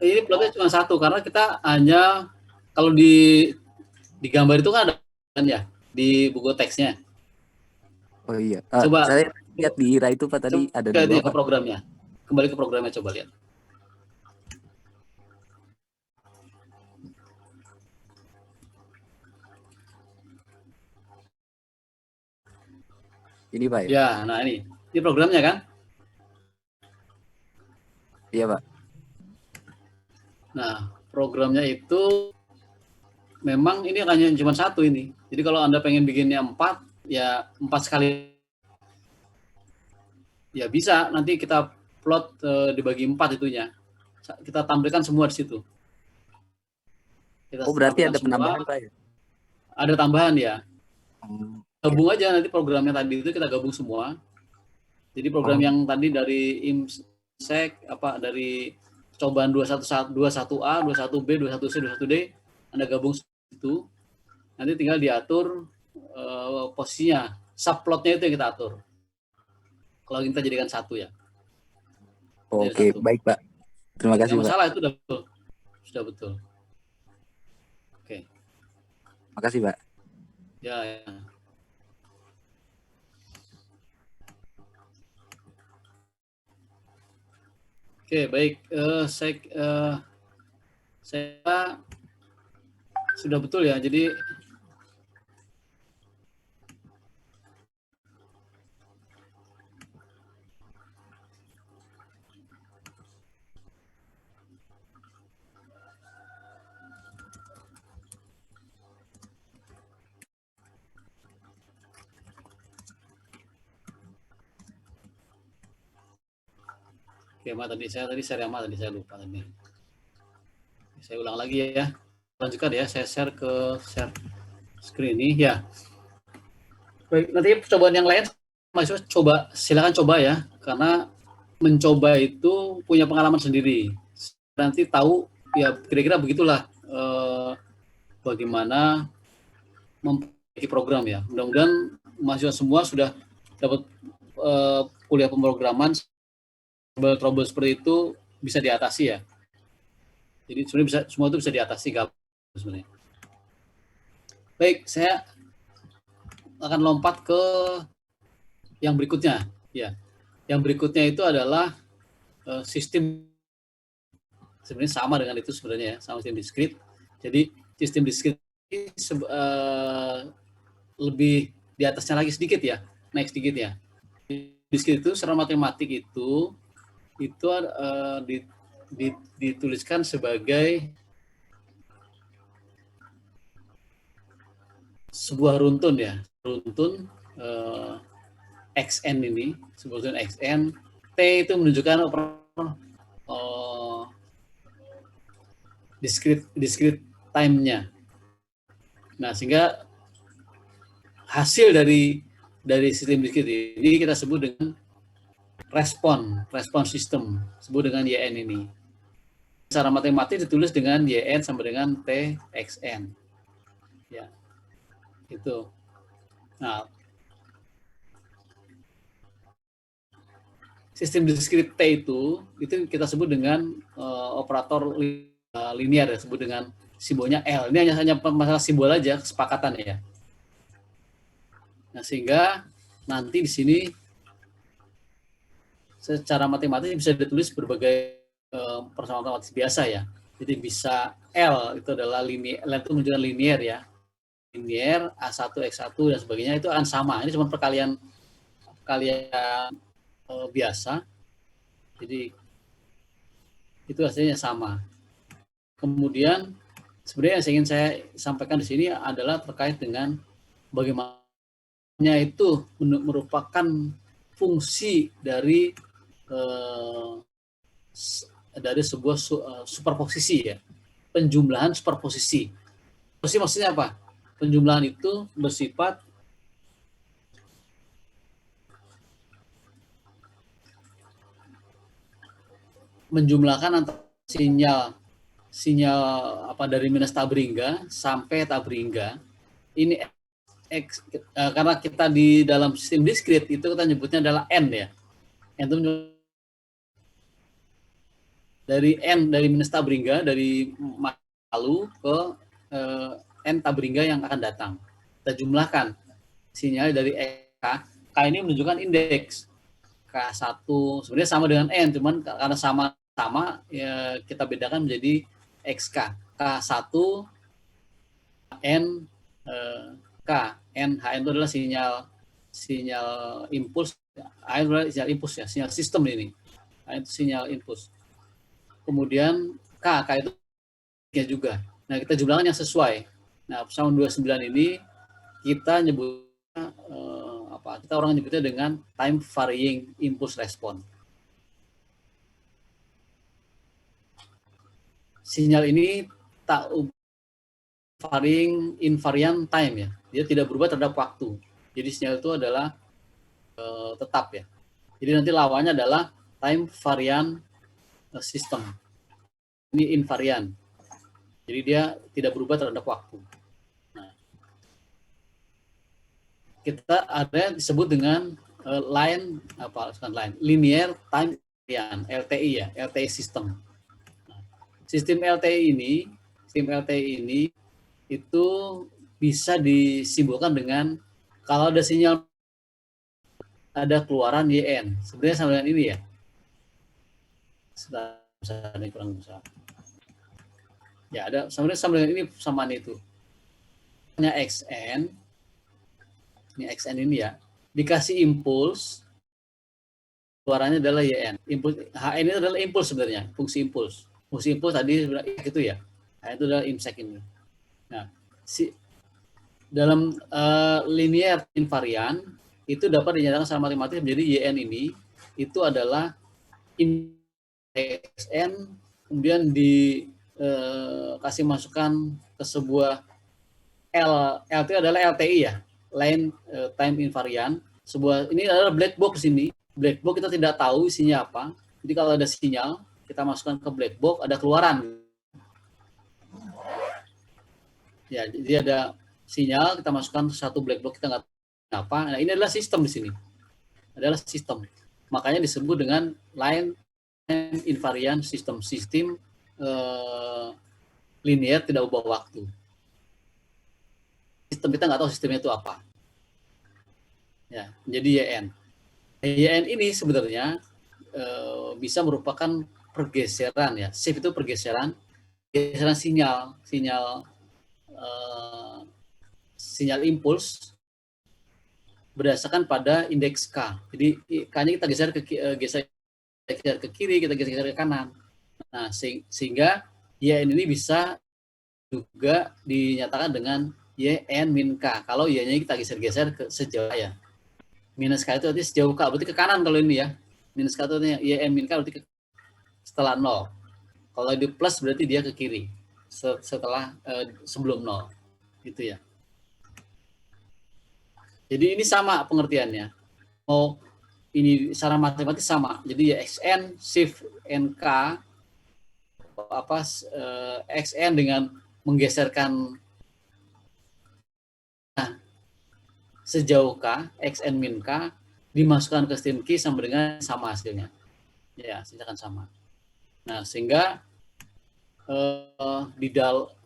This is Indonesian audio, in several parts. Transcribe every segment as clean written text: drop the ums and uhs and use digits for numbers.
Ini plotnya cuma satu karena kita hanya kalau di gambar itu kan ada kan ya di buku teksnya. Oh iya, Coba saya lihat di IRA itu Pak tadi ada coba 2 ke Pak. programnya. Kembali ke programnya coba lihat. Ini Pak ya? Ya, nah ini programnya kan. Iya Pak. Nah, programnya itu memang ini hanya cuma satu ini. Jadi kalau Anda pengen bikinnya 4, ya 4 sekali. Ya bisa, nanti kita plot dibagi 4 itunya. Kita tampilkan semua di situ. Kita Oh berarti tampilkan ada semua, penambahan Pak ya? ada tambahan ya. Oke. Gabung aja nanti programnya tadi itu kita gabung semua. Jadi program Oh, yang tadi dari IMSEC apa dari cobaan 21A, 21B, 21C, 21D Anda gabung itu. Nanti tinggal diatur posisinya, subplotnya itu yang kita atur. Kalau kita jadikan satu ya. Jadi oke, satu. baik Pak. Terima Nggak kasih Pak. masalah itu udah betul. Sudah betul. Oke. Makasih Pak. Ya, ya. Oke, baik. Saya sudah betul ya. Jadi oke, tadi share yang mana tadi saya lupa tadi. Saya ulang lagi ya. Lanjutkan ya, saya share screen ini ya. Baik, nanti percobaan yang lain mahasiswa silakan coba ya, karena mencoba itu punya pengalaman sendiri. Nanti tahu ya kira-kira begitulah bagaimana memperbaiki program ya. Mudah-mudahan mahasiswa semua sudah dapat kuliah pemrograman, trouble seperti itu bisa diatasi ya. Jadi sebenarnya semua itu bisa diatasi sebenarnya. Baik, saya akan lompat ke yang berikutnya. Ya, yang berikutnya itu adalah sistem sebenarnya sama dengan itu sebenarnya ya, sama sistem discrete. Jadi sistem discrete lebih di atasnya lagi sedikit ya, naik sedikit ya. Discrete itu secara matematik itu dituliskan sebagai sebuah runtun ya, runtun xn ini, sebuah runtun xn. T itu menunjukkan discrete time-nya. Nah, sehingga hasil dari sistem discrete ini kita sebut dengan respon sistem, sebut dengan YN ini. Secara matematik ditulis dengan YN sama dengan TXN. Ya, itu. Nah, sistem discrete T itu kita sebut dengan operator linear ya, sebut dengan simbolnya L. Ini hanya masalah simbol aja, kesepakatan ya. Nah, sehingga nanti di sini secara matematis bisa ditulis berbagai persamaan matematis biasa ya. Jadi bisa L itu adalah linear, L itu menunjukkan linear ya. Linear, A1, X1 dan sebagainya itu akan sama. Ini cuma perkalian biasa. Jadi itu hasilnya sama. Kemudian sebenarnya yang ingin saya sampaikan di sini adalah terkait dengan bagaimana itu merupakan fungsi dari sebuah superposisi ya, penjumlahan superposisi. Posisi maksudnya apa? Penjumlahan itu bersifat menjumlahkan antara sinyal apa dari minus tabringga sampai tabringga. Ini karena kita di dalam sistem discrete itu kita nyebutnya adalah n ya. N itu dari minus Tabringga, dari Palu ke N Tabringga yang akan datang. Kita jumlahkan sinyal dari K. K ini menunjukkan indeks. K1 sebenarnya sama dengan N, cuman karena sama ya kita bedakan menjadi XK. K1 N K. NHN itu adalah sinyal impuls. H adalah sinyal impuls ya, sinyal sistem ini. Nah, itu sinyal impuls. Kemudian K itu ya juga. Nah, kita jumlahkan yang sesuai. Nah, sama 29 ini kita nyebutnya kita orang nyebutnya dengan time varying impulse response. Sinyal ini tak varying invariant time ya. Dia tidak berubah terhadap waktu. Jadi sinyal itu adalah tetap ya. Jadi nanti lawannya adalah time variant system. Ini invariant. Jadi dia tidak berubah terhadap waktu. Nah, kita ada disebut dengan linear time variant, LTI ya, LTI system. Nah, sistem LTI ini itu bisa disimbolkan dengan kalau ada sinyal ada keluaran YN. Sebenarnya sama dengan ini ya. Ini kurang besar. Ya, ada sebenarnya sama dengan ini samaan itu. Hanya XN. Ini XN ini ya. Dikasih impuls, keluarannya adalah YN. Impuls HN itu adalah impuls sebenarnya, fungsi impuls. Fungsi impuls tadi sebenarnya itu ya. Nah, itu adalah imsek ini. Nah, dalam linear invariant itu dapat dinyatakan secara matematis menjadi YN ini itu adalah XN kemudian dikasih masukan ke sebuah LT adalah LTI ya, line time invariant. Ini adalah black box ini. Black box kita tidak tahu isinya apa. Jadi kalau ada sinyal kita masukkan ke black box ada keluaran. Ya, jadi ada sinyal kita masukkan ke satu black box kita nggak tahu apa. Nah, ini adalah sistem di sini. Adalah sistem. Makanya disebut dengan line time invariant system. Sistem linear tidak ubah waktu. Sistem kita nggak tahu sistemnya itu apa. Ya, menjadi YN. YN ini sebenarnya bisa merupakan pergeseran ya. Shift itu pergeseran sinyal impuls berdasarkan pada indeks K. Jadi K-nya kita geser ke kiri, kita geser ke kanan. Nah, sehingga YN ini bisa juga dinyatakan dengan YN min K. Kalau Y-nya kita geser-geser ke sejauh ya. Minus K itu berarti sejauh K, berarti ke kanan kalau ini ya. Minus K itu YN min K berarti setelah 0. Kalau di plus berarti dia ke kiri setelah sebelum 0. Gitu ya. Jadi ini sama pengertiannya. Ini secara matematis sama. Jadi ya XN shift NK XN dengan menggeserkan sejauh K, XN min K dimasukkan ke sistem Q sama dengan sama hasilnya. Ya, silakan sama. Nah, sehingga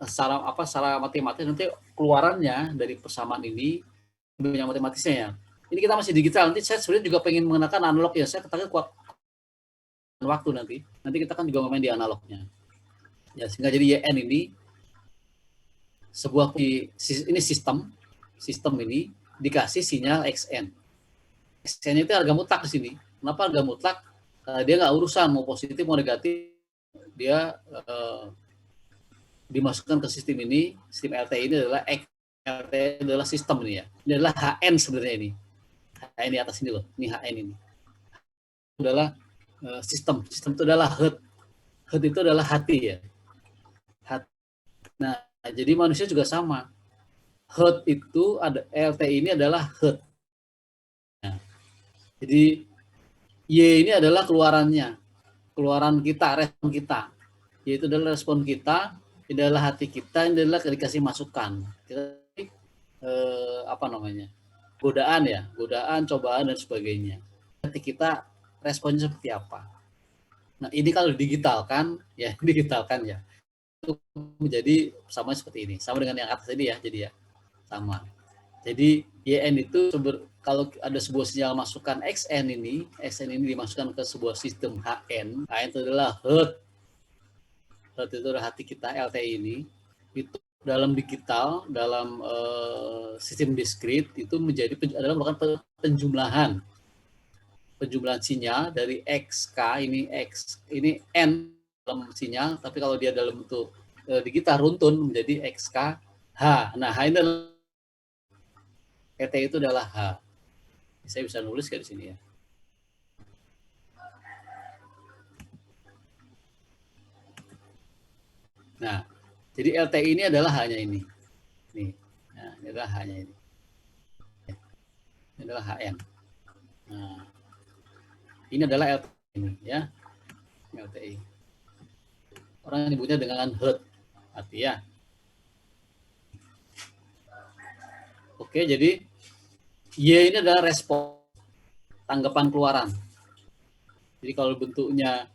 secara matematis nanti keluarannya dari persamaan ini banyak matematisnya ya. Ini kita masih digital. Nanti saya sebenarnya juga pengen mengenakan analog ya. Saya katakan kuat waktu nanti. Nanti kita kan juga main di analognya. Ya, sehingga jadi YN ini ini sistem ini dikasih sinyal XN. XN itu harga mutlak di sini. Kenapa harga mutlak? Dia nggak urusan mau positif mau negatif. Dia dimasukkan ke sistem ini. Sistem LTI ini adalah LTI adalah sistem ini ya. Ini adalah HN sebenarnya ini. HN di atas ini loh. Ini HN ini. Itu adalah sistem. Sistem itu adalah Hertz. Hertz itu adalah hati ya. Hati. Nah, jadi manusia juga sama. Hertz itu ada LTI ini adalah Hertz. Nah, jadi Y ini adalah keluarannya. Keluaran kita, respon kita. Y itu adalah respon kita, ini adalah hati kita, ini adalah dikasih masukan. Kita godaan, cobaan dan sebagainya. Hati kita responnya seperti apa? Nah, ini kalau digitalkan ya, digitalkan ya, itu menjadi sama seperti ini, sama dengan yang atas tadi ya, jadi ya sama. Jadi YN itu kalau ada sebuah sinyal masukan XN ini dimasukkan ke sebuah sistem HN itu adalah HERT. HERT itu adalah hati kita, LTI ini. Itu dalam digital, dalam sistem diskrit itu adalah merupakan penjumlahan sinyal dari XK ini N dalam sinyal, tapi kalau dia dalam bentuk digital runtun menjadi XK H. Nah, H ini adalah PT itu adalah H. Saya bisa nulis ke di sini ya. Nah, jadi LTI ini adalah hanya ini. Nih. Nah, ini adalah hanya ini. Ini adalah HN. Nah, ini adalah LTI ini ya. LTI. Orang yang nyebutnya dengan HERT. Arti ya. Oke, jadi Y ini adalah respon tanggapan keluaran. Jadi kalau bentuknya,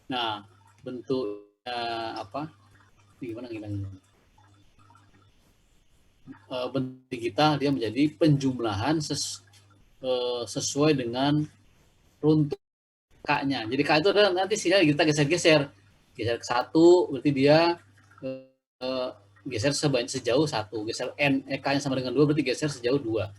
nah bentuknya apa? Gimana ngilangnya? Bentuk digital dia menjadi penjumlahan sesuai dengan runtun K-nya. Jadi K itu adalah nanti sinyal kita geser-geser. Geser ke 1 berarti dia geser sejauh 1. Geser K-nya sama dengan 2 berarti geser sejauh 2.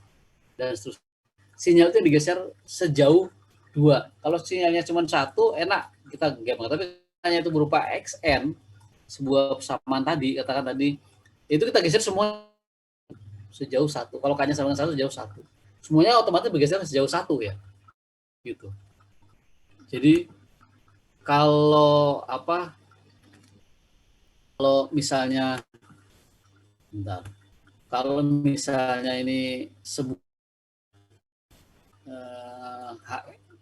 Dan seterusnya. Sinyal itu digeser sejauh 2. Kalau sinyalnya cuma 1 enak kita gampang, tapi hanya itu berupa XN, sebuah persamaan tadi, katakan tadi, itu kita geser semua sejauh 1. Kalau K-nya sama dengan 1 sejauh 1. Semuanya otomatis bergeser sejauh 1 ya. Gitu. Jadi kalau misalnya kalau misalnya ini sebuah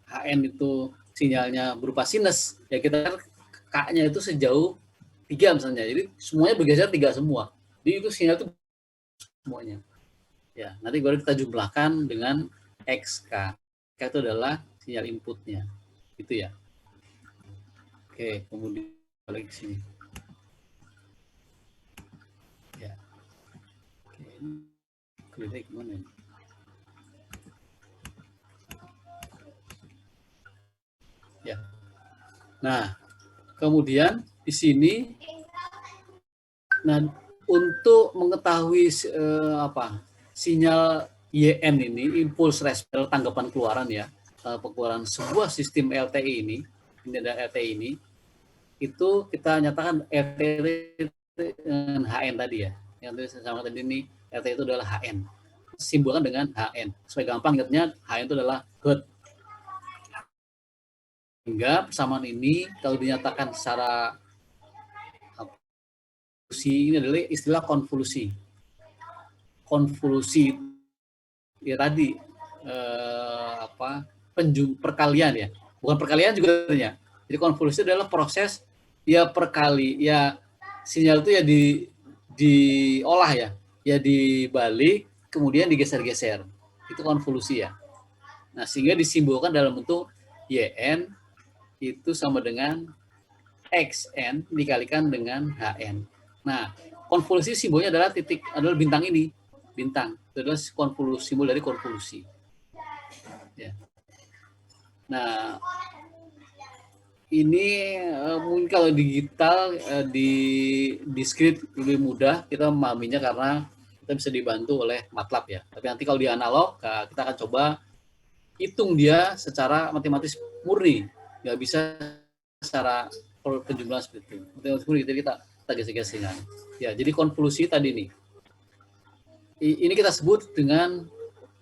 HN itu sinyalnya berupa sinus, ya kita K-nya itu sejauh 3 misalnya. Jadi semuanya bergeser 3 semua. Jadi itu sinyal itu semuanya. Ya, nanti baru kita jumlahkan dengan XK. K itu adalah sinyal inputnya. Itu ya. Oke, kemudian balik ke sini. Ya. Oke, ini gimana ini? Ya. Nah, kemudian di sini, nah untuk mengetahui sinyal YN ini, impuls respon tanggapan keluaran ya, pengeluaran sebuah sistem LTI ini ada LTI ini, itu kita nyatakan LTI dengan HN tadi ya, yang tadi saya sampaikan tadi ini LTI itu adalah HN, simbolkan dengan HN supaya gampang ingatnya, HN itu adalah HERT. Sehingga persamaan ini kalau dinyatakan secara ini adalah istilah konvolusi. Konvolusi ya tadi perkalian ya, bukan perkalian juga ya. Jadi konvolusi adalah proses ya sinyal itu ya diolah ya dibalik kemudian digeser-geser. Itu konvolusi ya. Nah, sehingga disimbolkan dalam bentuk YN itu sama dengan XN dikalikan dengan HN. Nah, konvolusi simbolnya adalah bintang ini. Bintang. Itu adalah simbol dari konvolusi. Ya. Nah, ini mungkin kalau digital di diskrit lebih mudah kita memahaminya karena kita bisa dibantu oleh MATLAB ya. Tapi nanti kalau di analog, kita akan coba hitung dia secara matematis murni. Nggak bisa secara penjumlahan seperti itu. Jadi kita geser-geser. Ya, jadi konvolusi tadi nih. Ini kita sebut dengan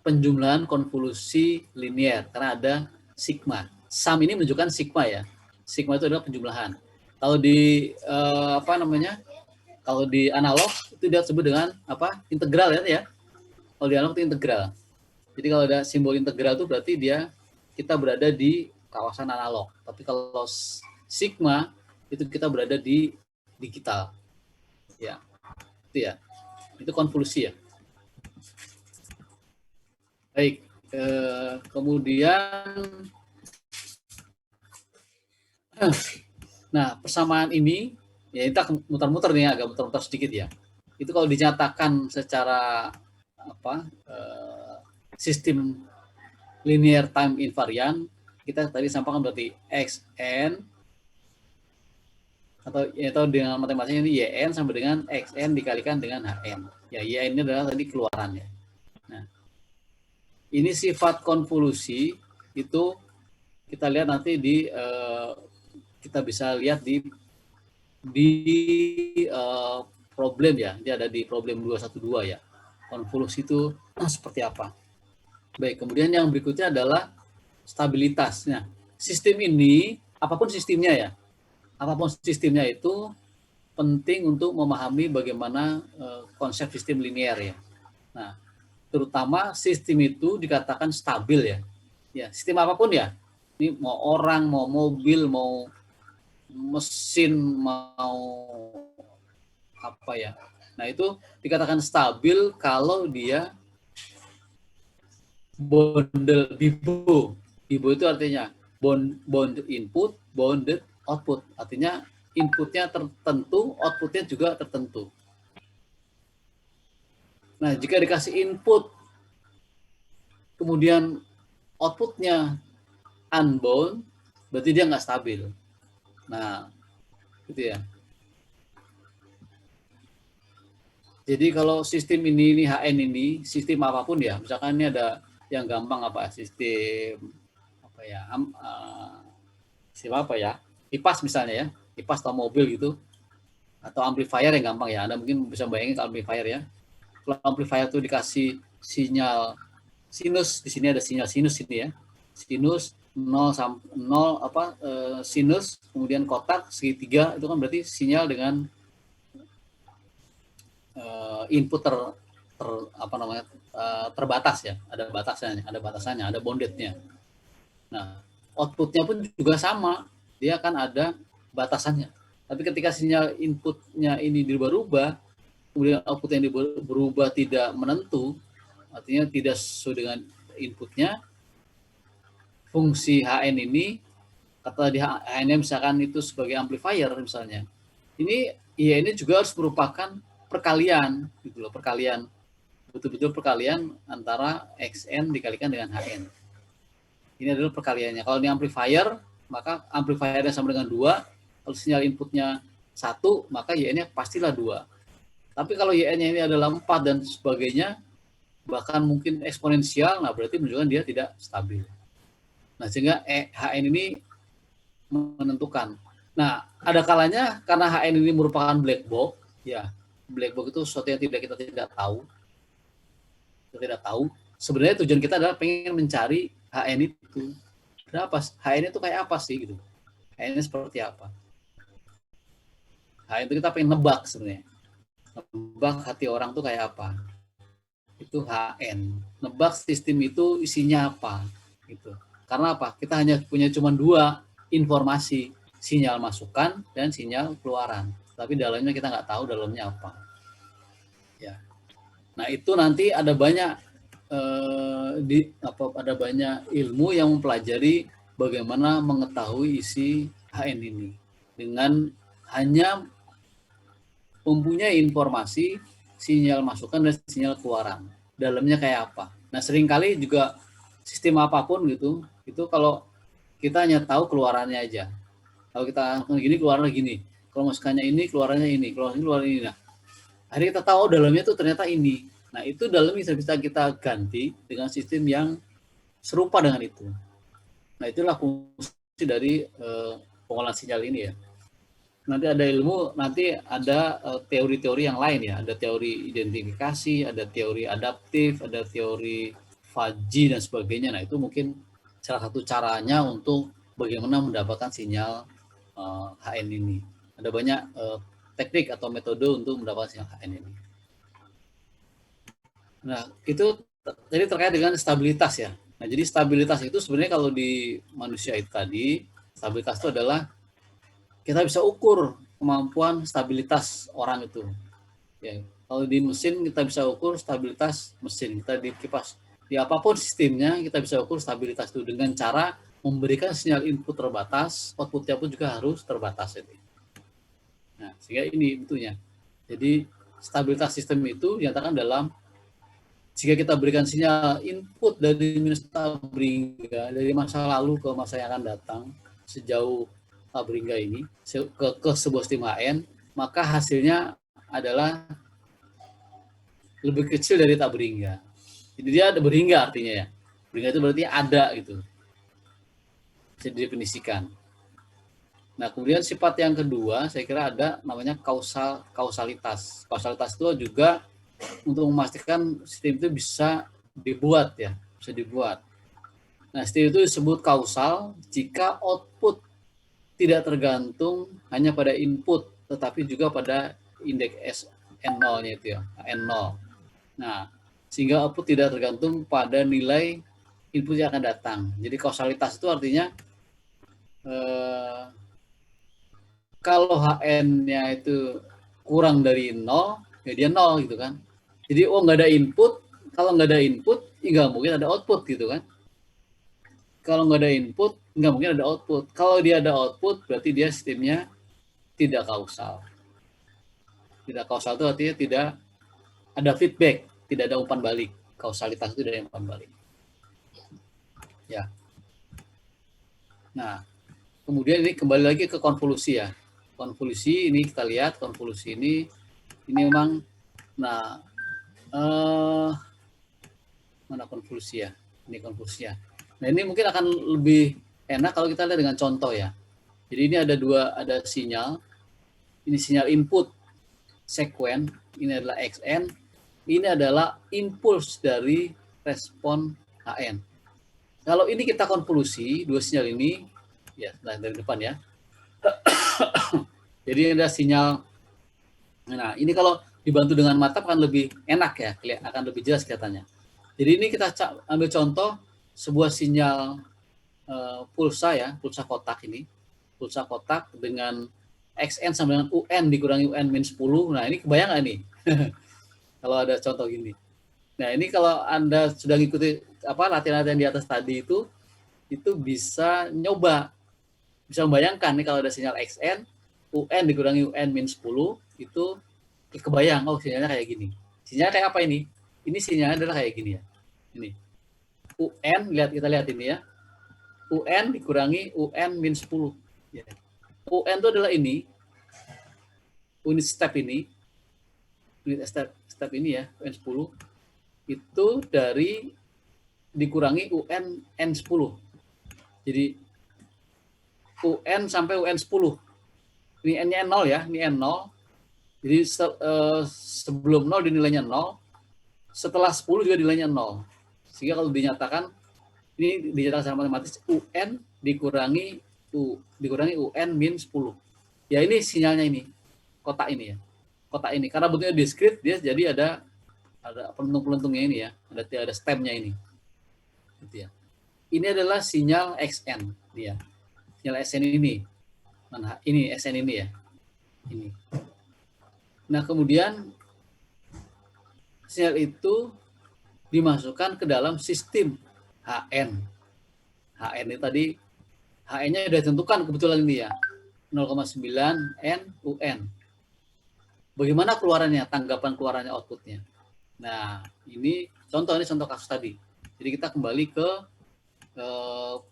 penjumlahan konvolusi linear karena ada sigma. Sum ini menunjukkan sigma ya. Sigma itu adalah penjumlahan. Kalau di Kalau di analog itu dia sebut dengan integral ya. Kalau di analog itu integral. Jadi kalau ada simbol integral itu berarti kita berada di kawasan analog. Tapi kalau sigma itu kita berada di digital. Ya. Itu ya. Itu konvolusi ya. Baik. Kemudian Nah, persamaan ini, ya kita muter-muter nih, agak muter-muter sedikit ya. Itu kalau dinyatakan secara sistem linear time invariant, kita tadi sampaikan berarti xn atau dengan matematiknya ini yn sampai dengan xn dikalikan dengan hn. Ya, yn ini adalah tadi keluarannya. Nah, ini sifat konvolusi itu kita lihat nanti kita bisa lihat di problem ya. Dia ada di problem 212 ya. Konvolusi itu seperti apa? Baik, kemudian yang berikutnya adalah stabilitas. Nah, sistem ini apapun sistemnya ya. Apapun sistemnya itu penting untuk memahami bagaimana konsep sistem linear ya. Nah, terutama sistem itu dikatakan stabil ya. Ya, sistem apapun ya. Ini mau orang, mau mobil, mau mesin, mau apa ya. Nah, itu dikatakan stabil kalau dia bonded BIBO. BIBO itu artinya bonded input, bonded output. Artinya inputnya tertentu, outputnya juga tertentu. Nah, jika dikasih input, kemudian outputnya unbound, berarti dia nggak stabil. Nah, gitu ya. Jadi kalau sistem ini HN ini, sistem apapun ya, misalkan ini ada yang gampang apa, sistem apa ya, sistem apa ya, kipas misalnya ya, kipas atau mobil gitu, atau amplifier yang gampang ya, Anda mungkin bisa bayangin amplifier ya. Kalau amplifier itu dikasih sinyal sinus, di sini ada sinyal sinus ini ya, sinus 0 sinus, kemudian kotak segitiga, itu kan berarti sinyal dengan input terbatas ya, ada batasannya, ada boundednya. Nah, outputnya pun juga sama, dia akan ada batasannya. Tapi ketika sinyal inputnya ini dirubah-rubah, kemudian output yang berubah tidak menentu, artinya tidak sesuai dengan inputnya, fungsi HN ini, kata di HN misalkan itu sebagai amplifier misalnya, ini juga harus merupakan perkalian, gitu loh, perkalian, betul-betul perkalian antara XN dikalikan dengan HN. Ini adalah perkaliannya. Kalau ini amplifier, maka amplifiernya sama dengan 2. Kalau sinyal inputnya 1, maka YN-nya pastilah 2. Tapi kalau YN-nya ini adalah 4 dan sebagainya, bahkan mungkin eksponensial, nah berarti menunjukkan dia tidak stabil. Nah, sehingga HN ini menentukan. Nah, ada kalanya karena HN ini merupakan black box, ya, black box itu sesuatu yang kita tidak tahu. Kita tidak tahu. Sebenarnya tujuan kita adalah pengen mencari HN itu. Berapa? HN itu kayak apa sih gitu? HN seperti apa? HN itu kita pengen nebak sebenarnya. Nebak hati orang tuh kayak apa? Itu HN. Nebak sistem itu isinya apa? Gitu. Karena apa? Kita hanya punya cuma 2 informasi, sinyal masukan dan sinyal keluaran. Tapi dalamnya kita nggak tahu dalamnya apa. Ya. Nah, itu nanti ada banyak ada banyak ilmu yang mempelajari bagaimana mengetahui isi HN ini dengan hanya mempunyai informasi sinyal masukan dan sinyal keluaran. Dalamnya kayak apa? Nah, seringkali juga sistem apapun gitu, itu kalau kita hanya tahu keluarannya aja. Kalau kita gini keluarannya gini, kalau masukannya ini keluarannya ini, keluarannya ini. Nah, akhirnya kita tahu dalamnya itu ternyata ini. Nah, itu dalamnya bisa kita ganti dengan sistem yang serupa dengan itu. Nah, itulah fungsi dari pengolahan sinyal ini ya. Nanti ada ilmu, nanti ada teori-teori yang lain ya. Ada teori identifikasi, ada teori adaptif, ada teori Fuzzy dan sebagainya. Nah, itu mungkin salah satu caranya untuk bagaimana mendapatkan sinyal HN ini. Ada banyak teknik atau metode untuk mendapatkan sinyal HN ini. Nah, itu jadi terkait dengan stabilitas ya. Nah, jadi stabilitas itu sebenarnya kalau di manusia itu tadi, stabilitas itu adalah kita bisa ukur kemampuan stabilitas orang itu. Ya, kalau di mesin kita bisa ukur stabilitas mesin, kita di kipas, di apapun sistemnya kita bisa ukur stabilitas itu dengan cara memberikan sinyal input terbatas, outputnya pun juga harus terbatas. Nah, sehingga ini bentuknya. Jadi stabilitas sistem itu dinyatakan dalam jika kita berikan sinyal input dari minus Tabringga dari masa lalu ke masa yang akan datang sejauh Tabringga ini ke sebuah sistem HN, maka hasilnya adalah lebih kecil dari Tabringga. Jadi dia ada berhingga artinya ya. Berhingga itu berarti ada gitu. Bisa didefinisikan. Nah, kemudian sifat yang kedua saya kira ada namanya kausalitas. Kausalitas itu juga untuk memastikan sistem itu bisa dibuat ya, bisa dibuat. Nah, sistem itu disebut kausal jika output tidak tergantung hanya pada input, tetapi juga pada indeks N0-nya itu ya, N0. Nah, sehingga output tidak tergantung pada nilai input yang akan datang. Jadi kausalitas itu artinya kalau HN-nya itu kurang dari 0, ya dia 0 gitu kan. Jadi nggak ada input, kalau nggak ada input, nggak mungkin ada output gitu kan. Kalau nggak ada input, nggak mungkin ada output. Kalau dia ada output, berarti dia sistemnya tidak kausal. Tidak kausal itu artinya tidak ada feedback, tidak ada umpan balik. Kausalitas itu tidak ada umpan balik. Ya. Nah, kemudian ini kembali lagi ke konvolusi ya. Konvolusi ini kita lihat konvolusi ini memang mana konvolusi ya? Ini konvolusi ya. Nah, ini mungkin akan lebih enak kalau kita lihat dengan contoh ya. Jadi ini ada sinyal. Ini sinyal input sekuen, ini adalah XN. Ini adalah impuls dari respon HN. Kalau ini kita konvolusi dua sinyal ini ya, dari depan ya. Jadi ada sinyal. Nah, ini kalau dibantu dengan mata akan lebih enak ya, akan lebih jelas kelihatannya. Jadi ini kita ambil contoh sebuah sinyal pulsa ya, pulsa kotak ini. Pulsa kotak dengan XN sama dengan UN dikurangi UN min 10. Nah, ini kebayang nggak nih? Kalau ada contoh gini. Nah, ini kalau Anda sudah ngikuti latihan-latihan di atas tadi itu bisa nyoba. Bisa membayangkan nih kalau ada sinyal XN, UN dikurangi UN min 10, itu kebayang, sinyalnya kayak gini. Sinyalnya kayak apa ini? Ini sinyalnya adalah kayak gini ya. Ini. UN, kita lihat ini ya. UN dikurangi UN min 10. Ya. UN itu adalah ini. Unit step ini. Unit step ini ya, UN 10. Itu dari dikurangi UN N10. Jadi UN sampai UN 10. Ini N-nya 0 ya, ini N0. Jadi sebelum 0 dinilainya 0, setelah 10 juga nilainya 0. Sehingga kalau dinyatakan, ini dinyatakan secara matematis, UN dikurangi UN min 10. Ya ini sinyalnya ini, kotak ini ya. Kotak ini, karena bentuknya diskrit, dia jadi ada pelentung-pelentungnya ini ya, ada stemnya ini. Gitu ya. Ini adalah sinyal XN dia. Sinyal SN ini. Mana? Ini SN ini ya. Ini. Nah, kemudian sinyal itu dimasukkan ke dalam sistem HN. HN ini tadi HN-nya sudah ditentukan kebetulan ini ya. 0,9 N UN. Bagaimana keluarannya, tanggapan keluarannya, outputnya. Nah, ini contoh kasus tadi. Jadi kita kembali ke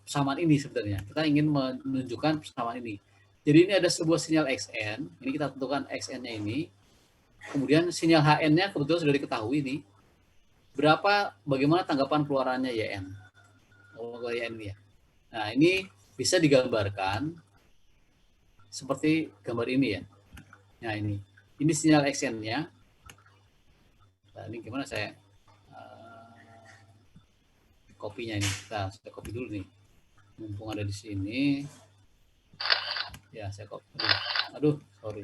persamaan ini sebenarnya. Kita ingin menunjukkan persamaan ini. Jadi ini ada sebuah sinyal XN. Ini kita tentukan XN-nya ini. Kemudian sinyal HN-nya kebetulan sudah diketahui ini. Bagaimana tanggapan keluarannya YN. YN ya. Nah, ini bisa digambarkan seperti gambar ini ya. Nah, ini sinyal XN-nya. Nah, ini gimana saya kopinya ini. Nah, saya copy dulu nih. Mumpung ada di sini. Ya, saya copy. Aduh, sorry.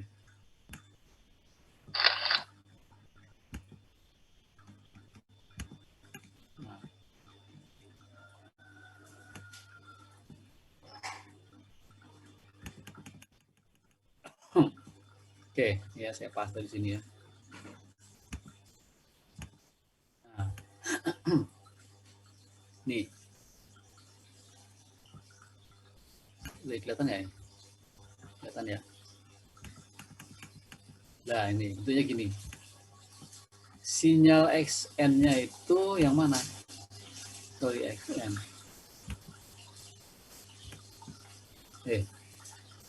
Nah. Oke, ya saya paste di sini ya. Nah. Nih. kelihatan ya? Kelihatan ya? Nah, ini bentuknya gini. Sinyal XN-nya itu yang mana? Sorry, XN.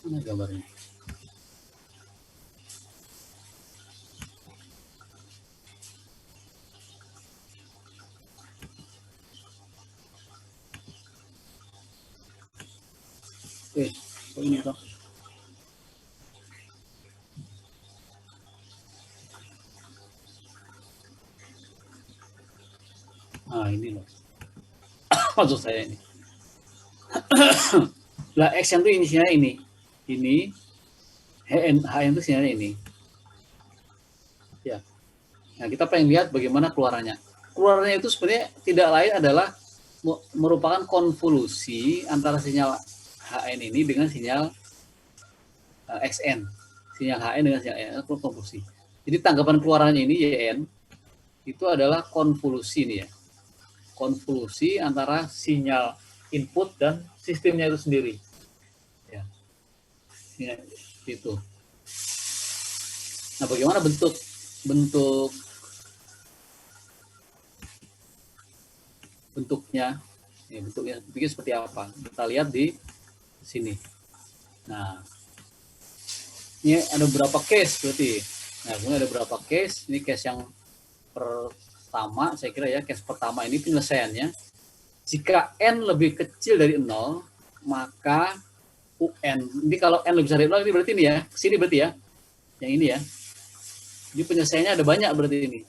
Mana gambarnya? Ini toh. Nah, ini loh. Maksud saya ini. Lah XN itu inisialnya ini. Ini HN itu sinyalnya ini. Ya. Nah, kita pengen lihat bagaimana keluarannya. Keluarannya itu sebenarnya tidak lain adalah merupakan konvolusi antara sinyal HN ini dengan sinyal XN. Sinyal HN dengan sinyal XN itu konvolusi. Jadi tanggapan keluarannya ini YN itu adalah konvolusi nih ya. Konvolusi antara sinyal input dan sistemnya itu sendiri. Ya. Itu. Nah, bagaimana bentuknya? Bentuknya seperti apa? Kita lihat di sini. Nah, ini ada beberapa case berarti. Nah, kemudian ada beberapa case. Ini case yang pertama, saya kira ya, case pertama ini penyelesaiannya. Jika N lebih kecil dari 0, maka UN. Ini kalau N lebih besar dari 0, ini berarti ini ya. Sini berarti ya. Yang ini ya. Jadi penyelesaiannya ada banyak berarti ini.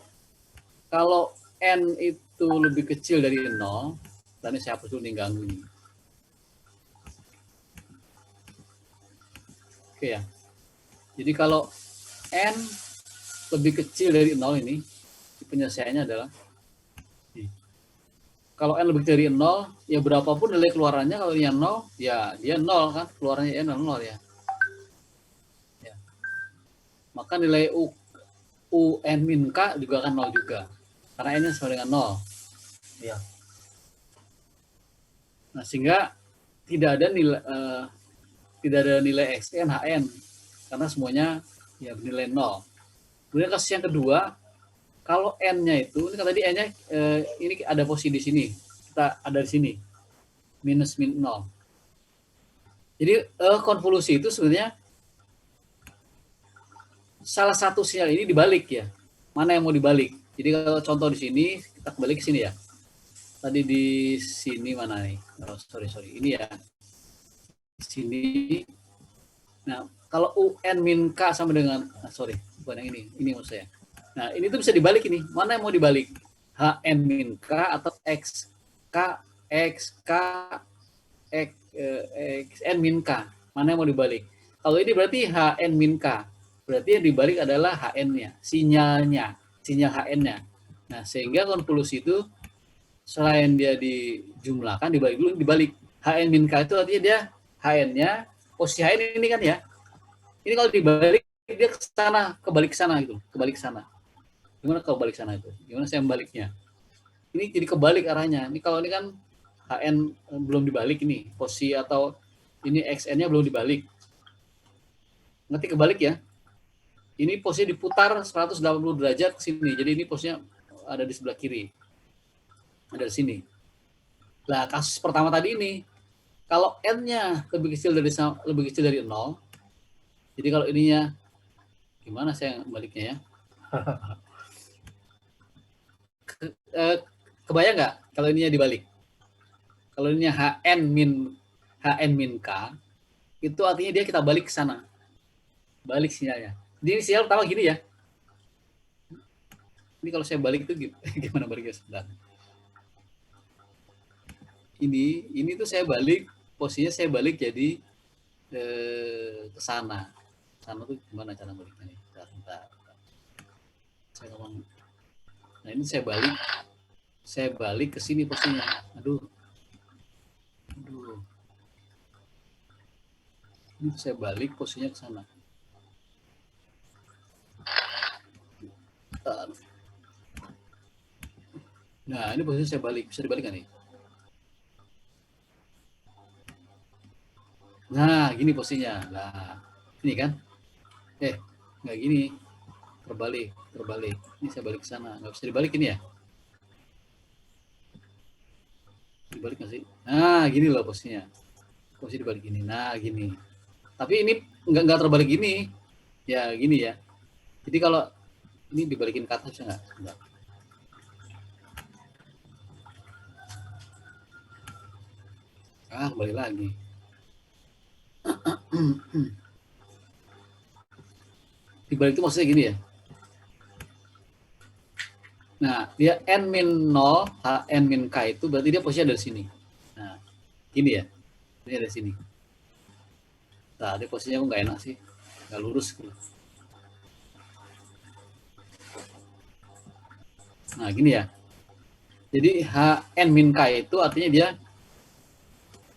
Kalau N itu lebih kecil dari 0, dan ini saya hapus dulu nih, ganggu ini. Oke ya. Jadi kalau N lebih kecil dari 0 ini, penyelesaiannya adalah kalau N lebih dari 0, ya berapapun nilai keluarannya, kalau dia 0, ya dia 0 kan, keluarannya N 0 ya. Maka nilai UN min K juga akan 0 juga. Karena N-nya sama dengan 0. Ya. Nah, sehingga tidak ada nilai XN, HN. Karena semuanya ya bernilai 0. Kemudian kasus yang kedua, kalau N-nya itu, ini kan tadi N-nya ini ada posisi di sini. Kita ada di sini. Minus min 0. Jadi konvolusi itu sebenarnya salah satu sinyal ini dibalik ya. Mana yang mau dibalik? Jadi kalau contoh di sini, kita kembali ke sini ya. Tadi di sini mana nih? Oh, sorry. Ini ya. Di sini. Nah, kalau UN min K sama dengan, bukan yang ini. Ini maksud saya. Nah, ini tuh bisa dibalik ini. Mana yang mau dibalik? HN min K atau XN min K. Mana yang mau dibalik? Kalau ini berarti HN min K. Berarti yang dibalik adalah HN-nya, sinyal HN-nya. Nah, sehingga konvolusi itu selain dia dijumlahkan, dibalik. HN min K itu artinya dia HN-nya, posisi HN ini kan ya. Ini kalau dibalik, dia kebalik ke sana gitu, kebalik ke sana. Gimana kebalik sana itu? Gimana saya membaliknya? Ini jadi kebalik arahnya. Ini kalau ini kan HN belum dibalik ini, posisi atau ini XN-nya belum dibalik. Nanti kebalik ya. Ini posisi diputar 180 derajat ke sini. Jadi ini posisinya ada di sebelah kiri. Ada di sini. Nah, kasus pertama tadi ini, kalau N-nya lebih kecil dari 0, jadi kalau ininya, gimana saya baliknya ya? Kebayang nggak kalau ininya dibalik? Kalau ininya HN min K, itu artinya dia kita balik ke sana. Balik sinyalnya. Jadi sinyal pertama gini ya. Ini kalau saya balik itu gimana baliknya sebenarnya? Ini tuh saya balik, posisinya saya balik jadi ke sana. Sana tuh gimana cara baliknya nih? Bentar. Saya ngomong. Nah, ini saya balik ke sini posisinya. Aduh. Ini saya balik posisinya ke sana. Nah, ini posisinya saya balik. Bisa dibalik kan nih? Nah, gini posisinya. Nah, ini kan. Nggak gini. Terbalik. Ini saya balik ke sana. Nggak bisa dibalik ini ya? Dibalik nggak sih? Nah, gini loh posisinya. Posisi dibalik gini. Nah, gini. Tapi ini nggak terbalik gini. Ya, gini ya. Jadi kalau ini dibalikin ke atas bisa nggak? Enggak. Kembali lagi. Dibalik itu maksudnya gini ya. Nah, dia N-0, N-K itu berarti dia posisinya dari sini. Nah, gini ya. Ini dari sini. Nah, dia posisinya nggak enak sih. Nggak lurus gitu. Nah, gini ya. Jadi N-K itu artinya dia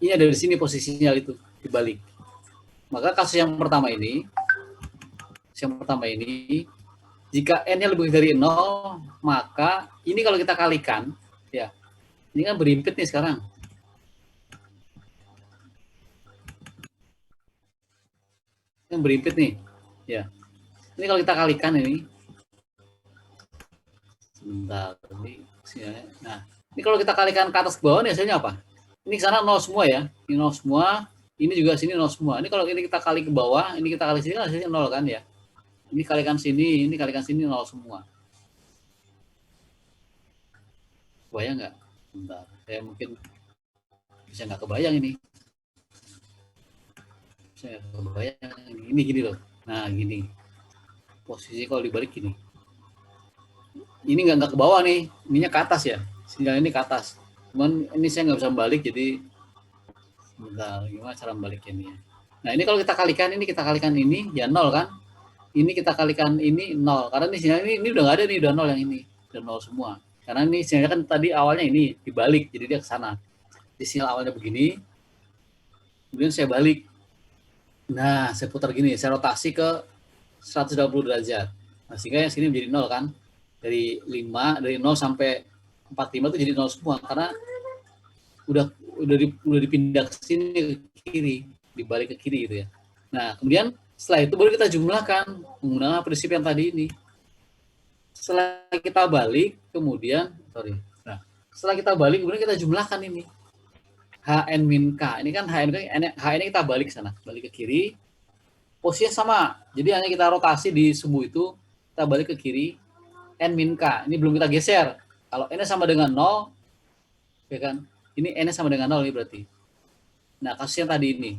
ini ada di sini posisinya itu dibalik. Maka kasus yang pertama ini, jika N-nya lebih dari 0, maka ini kalau kita kalikan, ya, ini kan berimpit nih sekarang. Yang berimpit nih, ya. Ini kalau kita kalikan ini, sebentar, nah, ini kalau kita kalikan ke atas ke bawah, nih hasilnya apa? Ini ke sana 0 semua ya, ini 0 semua, ini juga sini 0 semua. Ini kalau ini kita kali ke bawah, ini kita kali sini, hasilnya 0 kan ya. Ini kalikan sini 0 semua. Kebayang nggak? Bentar, saya mungkin bisa nggak kebayang ini. Saya kebayang ini gini loh. Nah gini, posisi kalau dibalik gini. Ini nggak ke bawah nih, ininya ke atas ya. Sinyal ini ke atas. Cuman ini saya nggak bisa balik, jadi bentar, gimana cara membaliknya ini? Nah ini kalau kita kalikan ini ya 0 kan? Ini kita kalikan ini 0 karena ini sinyal ini udah nggak ada nih, udah 0 yang ini, udah 0 semua. Karena ini sinyalnya kan tadi awalnya ini dibalik, jadi dia ke sana. Di sinyal awalnya begini, kemudian saya balik. Nah, saya putar gini, saya rotasi ke 120 derajat. Nah, sehingga yang sini menjadi 0 kan? Dari 0 sampai 45 itu jadi 0 semua karena udah dipindah ke sini ke kiri, dibalik ke kiri gitu ya. Nah, kemudian setelah itu baru kita jumlahkan menggunakan prinsip yang tadi ini. Setelah kita balik, kemudian setelah kita balik, kemudian kita jumlahkan ini. HN-K. Ini kan HN kita balik sana, balik ke kiri. Posisinya sama. Jadi hanya kita rotasi di sumbu itu, kita balik ke kiri. N-K. Ini belum kita geser. Kalau N sama dengan 0, ya kan? Ini N sama dengan 0 ini berarti. Nah, kasus yang tadi ini.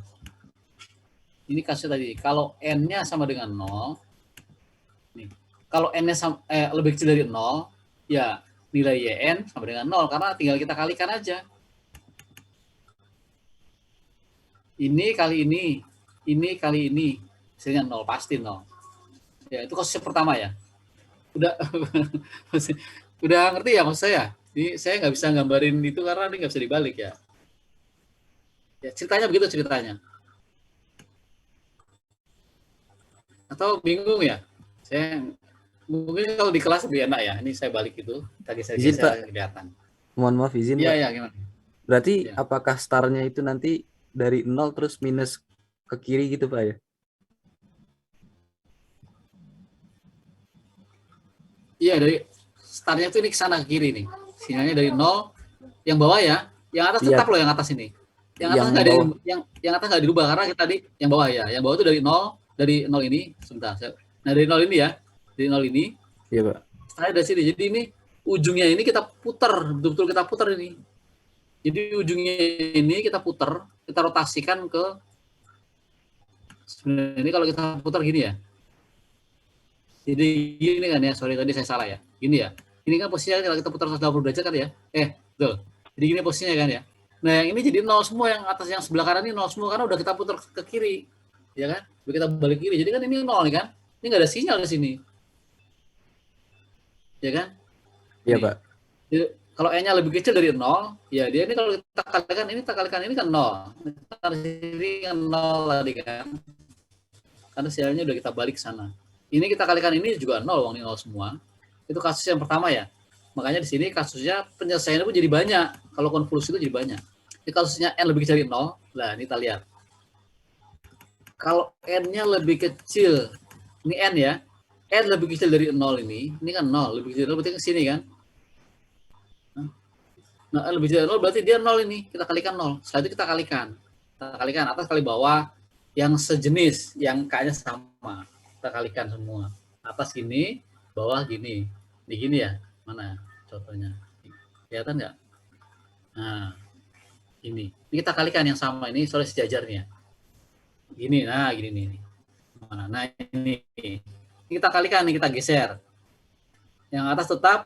Ini kasusnya tadi. Kalau N-nya sama dengan 0, nih. Kalau N-nya lebih kecil dari 0, ya nilai YN sama dengan 0 karena tinggal kita kalikan aja. Ini kali ini, hasilnya 0, pasti 0. Ya, itu kasus pertama ya. Udah ngerti ya maksud saya? Ini saya nggak bisa gambarin itu karena ini nggak bisa dibalik ya. Ya, ceritanya begitu ceritanya. Atau bingung ya? Saya mungkin kalau di kelas lebih enak ya. Ini saya balik itu. Tadi saya kelihatan. Mohon maaf izin. Iya, ya, gimana? Berarti ya, apakah startnya itu nanti dari 0 terus minus ke kiri gitu Pak ya? Iya, dari startnya itu ini ke sana ke kiri nih. Sinyalnya dari 0, yang bawah ya. Yang atas tetap loh yang atas ini. Yang atas nggak ada, yang atas nggak dirubah karena kita tadi yang bawah ya. Yang bawah itu dari 0 ini. Sebentar. Nah, dari 0 ini ya. Dari 0 ini. Iya, Pak. Saya dari sini. Jadi ini ujungnya ini kita putar, betul-betul kita putar ini. Jadi ujungnya ini kita putar, kita rotasikan ke sebenarnya ini kalau kita putar gini ya. Jadi gini kan ya, sorry tadi saya salah ya. Gini ya. Ini kan posisinya kalau kita putar 180 derajat kan ya. Betul. Jadi gini posisinya kan ya. Nah, yang ini jadi 0 semua, yang atas yang sebelah kanan ini 0 semua karena udah kita putar ke kiri. Ya kan? Udah kita balik kiri. Jadi kan ini 0 nih kan. Ini enggak ada sinyal di sini. Ya kan? Iya, Pak. Jadi, kalau N-nya lebih kecil dari 0, ya dia ini kalau kita kalikan ini kan 0. Ini kan 0 tadi kan. Karena sinyalnya udah kita balik sana. Ini kita kalikan ini juga 0, uang ini 0 semua. Itu kasus yang pertama ya. Makanya di sini kasusnya penyelesaiannya pun jadi banyak. Kalau konvolusi itu jadi banyak. Ini kasusnya N lebih kecil dari 0. Nah, ini kita lihat. kalau n-nya lebih kecil, ini n ya, n lebih kecil dari 0 ini kan 0, lebih kecil dari 0 berarti ke sini kan. Nah, lebih kecil dari 0 berarti dia 0 ini, kita kalikan 0. Setelah itu kita kalikan. Kita kalikan atas kali bawah yang sejenis, yang k-nya sama. Kita kalikan semua. Atas gini, bawah gini. Di gini ya? Mana contohnya? Kelihatan nggak? Nah, ini kita kalikan yang sama ini soal sejajarnya. Gini, nah gini nih. Mana? Nah ini kita kalikan nih, kita geser. Yang atas tetap,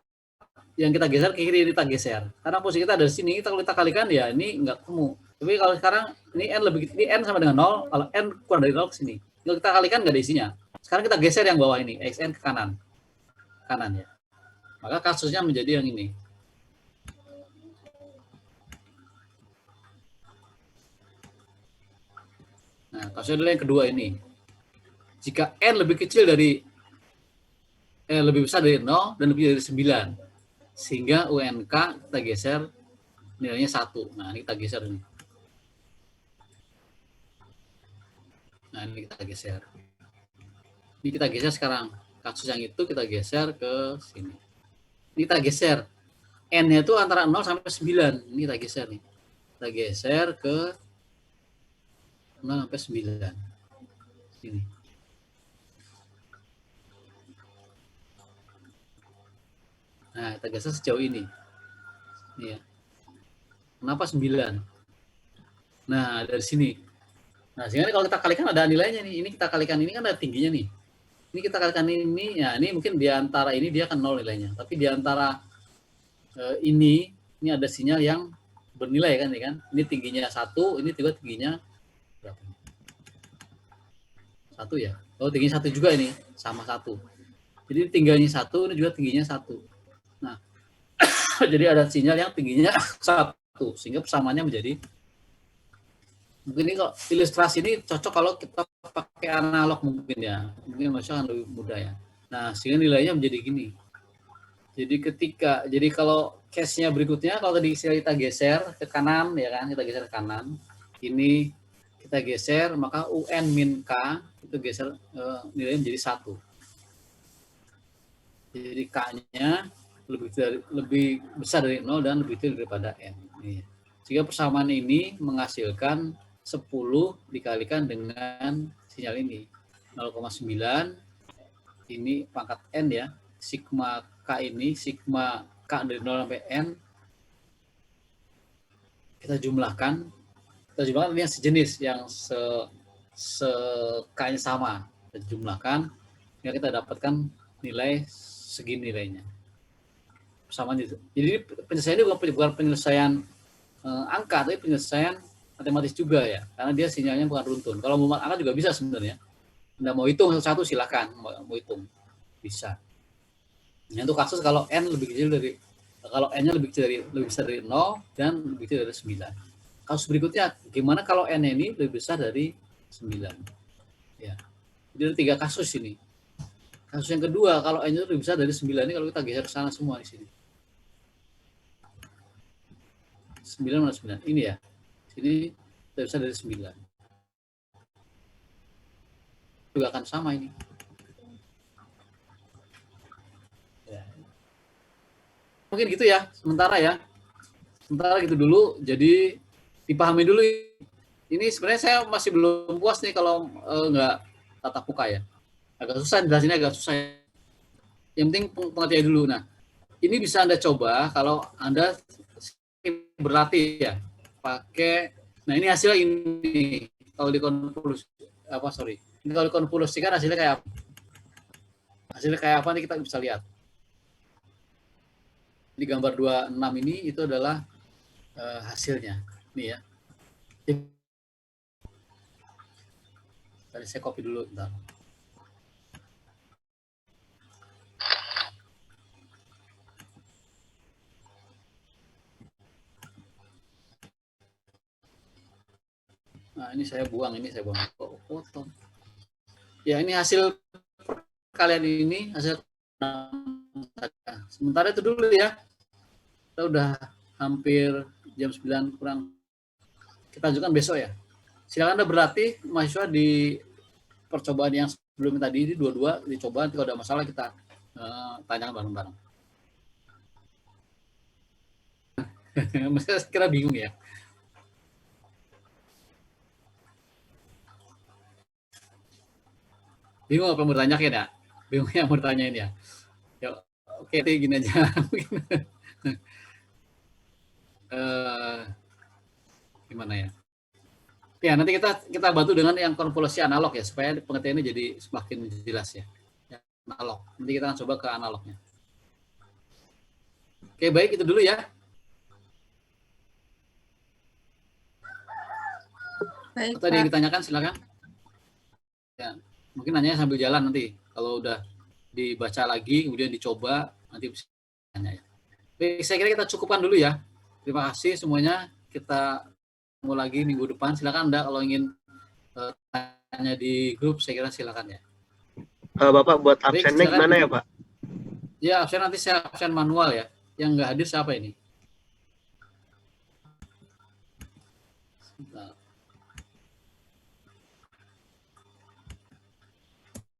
yang kita geser ke kiri kita geser. Karena posisi kita dari sini, kalau kita kalikan ya ini nggak ketemu. Tapi kalau sekarang ini n sama dengan 0, kalau n kurang dari 0 ke sini. Kalau kita kalikan nggak ada isinya. Sekarang kita geser yang bawah ini, xn ke kanan. Kanan ya. Maka kasusnya menjadi yang ini. Nah, kasusnya adalah yang kedua ini. Jika n lebih kecil dari lebih besar dari 0 dan lebih dari 9, sehingga UNK kita geser nilainya 1. Nah, ini kita geser ini. Nah, ini kita geser. Ini kita geser sekarang. Kasus yang itu kita geser ke sini. Ini kita geser. N-nya itu antara 0 sampai 9. Ini kita geser nih. Kita geser ke 0 sampai 9. Sini. Nah, kita geser sejauh ini. Ini ya. Kenapa 9? Nah, dari sini. Nah, sehingga kalau kita kalikan ada nilainya nih. Ini kita kalikan ini kan ada tingginya nih. Ini kita kalikan ini, ya ini mungkin di antara ini dia kan 0 nilainya. Tapi di antara ini ada sinyal yang bernilai kan, ya kan? Ini tingginya 1, ini juga tingginya berapa? 1 ya. Oh, tingginya 1 juga ini, sama 1. Jadi tingginya 1, ini juga tingginya 1. Nah, jadi ada sinyal yang tingginya 1, sehingga persamaannya menjadi, mungkin ini kalau ilustrasi ini cocok kalau kita pakai analog mungkin ya, mungkin maksudnya lebih mudah ya. Nah, sehingga nilainya menjadi gini. Jadi kalau case-nya berikutnya, kalau tadi kita geser ke kanan ya kan, kita geser ke kanan, ini kita geser, maka UN min K itu geser nilainya menjadi 1. Jadi K-nya lebih besar dari 0 dan lebih kecil daripada N. Sehingga persamaan ini menghasilkan 10 dikalikan dengan sinyal ini 0,9, ini pangkat N ya, sigma K ini, sigma K dari 0 sampai N, kita jumlahkan ini yang sejenis, yang K-nya sama, kita jumlahkan, ya kita dapatkan nilai segini nilainya. Persamaan itu. Jadi penyelesaian ini bukan penyelesaian angka, tapi penyelesaian matematis juga ya, karena dia sinyalnya bukan runtun. Kalau mau angka juga bisa sebenarnya. Anda mau hitung satu-satu silakan, mau hitung bisa. Nah, itu kasus kalau n lebih kecil dari, kalau n-nya lebih besar dari 0 dan lebih kecil dari 9. Kasus berikutnya, gimana kalau n ini lebih besar dari 9? Ya. Jadi ada 3 kasus ini. Kasus yang kedua, kalau n-nya lebih besar dari 9 ini, kalau kita geser ke sana semua di sini. 9 mana 9? Ini ya. Ini lebih besar dari 9. Juga akan sama ini. Ya. Mungkin gitu ya, sementara gitu dulu. Jadi dipahami dulu. Ini sebenarnya saya masih belum puas nih kalau nggak tatap muka ya. Agak susah, jelasinnya agak susah. Yang penting pengertian dulu. Nah, ini bisa Anda coba kalau Anda berlatih ya. Pakai, nah ini hasilnya ini. Kalau ini kalau dikonvolusikan hasilnya kayak apa? Hasilnya kayak apa nih kita bisa lihat. Di gambar 26 ini itu adalah hasilnya. Ini ya. Tadi saya copy dulu, bentar. Nah, ini saya buang. Foto. Ya, ini hasil kalian ini, hasil. Sementara itu dulu ya. Kita udah hampir jam 9 kurang. Kita lanjutkan besok ya. Silakan Anda berlatih, mahasiswa di percobaan yang sebelumnya tadi, ini dua-dua dicoba, nanti kalau ada masalah kita tanyakan bareng-bareng. Saya kira bingung ya. Bingung apa yang bertanyakan ya? Bingung yang bertanyain ya? Ya, oke, gini aja. Gimana ya? Ya, nanti kita bantu dengan yang konvolusi analog ya, supaya pengertiannya jadi semakin jelas ya. Analog. Nanti kita akan coba ke analognya. Oke, baik, itu dulu ya. Baik, Atau ada yang Pak. ditanyakan, silakan. Ya, mungkin nanya sambil jalan nanti. Kalau udah dibaca lagi, kemudian dicoba, nanti bisa tanya ya. Baik, saya kira kita cukupkan dulu ya. Terima kasih semuanya. Kita ketemu lagi minggu depan. Silakan Anda kalau ingin tanya di grup, saya kira silakan ya. Bapak buat absennya gimana ya, Pak? Ya, absen nanti saya absen manual ya. Yang nggak hadir siapa ini? Sebentar.